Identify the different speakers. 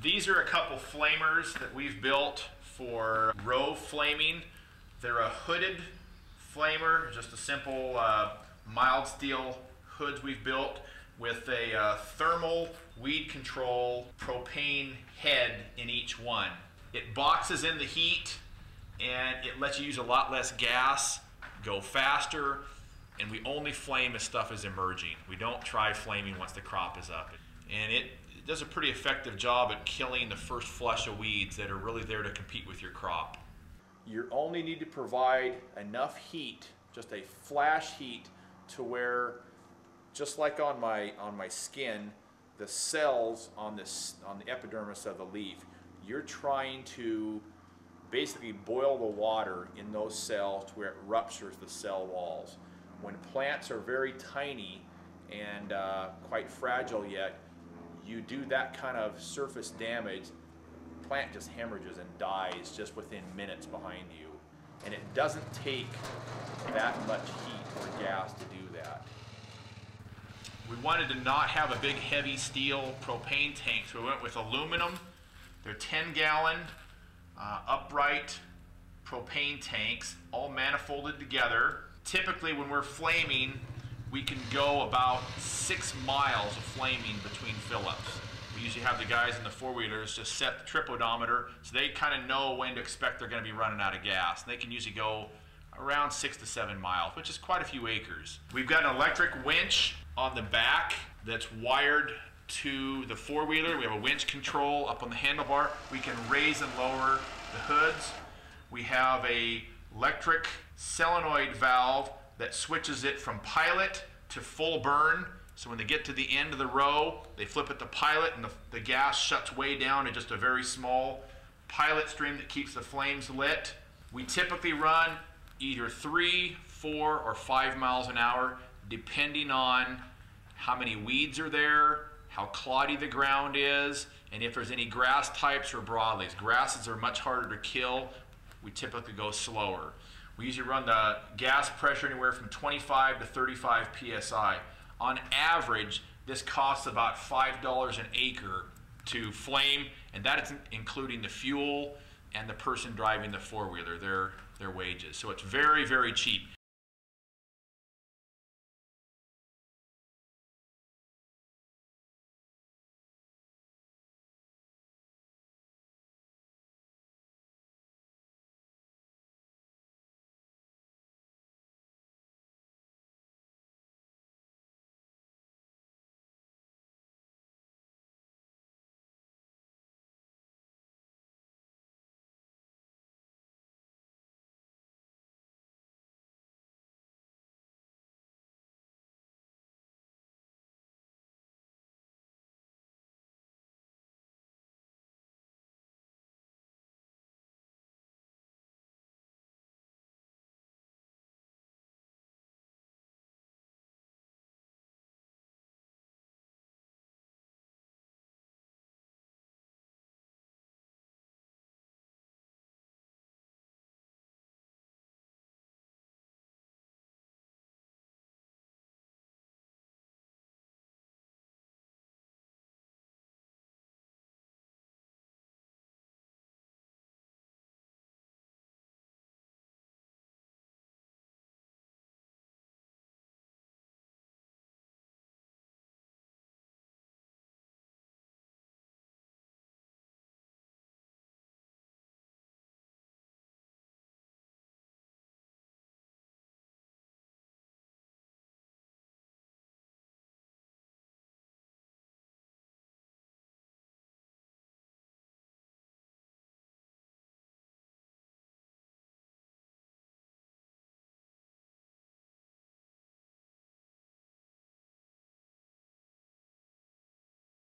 Speaker 1: These are a couple flamers that we've built for row flaming. They're a hooded flamer, just a simple mild steel hoods we've built with a thermal weed control propane head in each one. It boxes in the heat and it lets you use a lot less gas, go faster, and we only flame as stuff is emerging. We don't try flaming once the crop is up. And it does a pretty effective job at killing the first flush of weeds that are really there to compete with your crop. You only need to provide enough heat, just a flash heat, to where, just like on my skin, the cells on the epidermis of the leaf, you're trying to basically boil the water in those cells to where it ruptures the cell walls. When plants are very tiny and quite fragile yet, you do that kind of surface damage, plant just hemorrhages and dies just within minutes behind you. And it doesn't take that much heat or gas to do that. We wanted to not have a big heavy steel propane tank, so we went with aluminum. They're 10-gallon upright propane tanks, all manifolded together. Typically when we're flaming, we can go about 6 miles of flaming between fill-ups. We usually have the guys in the four-wheelers just set the trip odometer so they kind of know when to expect they're going to be running out of gas. And they can usually go around 6 to 7 miles, which is quite a few acres. We've got an electric winch on the back that's wired to the four-wheeler. We have a winch control up on the handlebar. We can raise and lower the hoods. We have a electric solenoid valve that switches it from pilot to full burn. So when they get to the end of the row, they flip it to pilot and the gas shuts way down to just a very small pilot stream that keeps the flames lit. We typically run either 3, 4, or 5 miles an hour, depending on how many weeds are there, how cloddy the ground is, and if there's any grass types or broadleaves. Grasses are much harder to kill. We typically go slower. We usually run the gas pressure anywhere from 25 to 35 psi. On average, this costs about $5 an acre to flame, and that is including the fuel and the person driving the four-wheeler, their wages. So it's very, very cheap.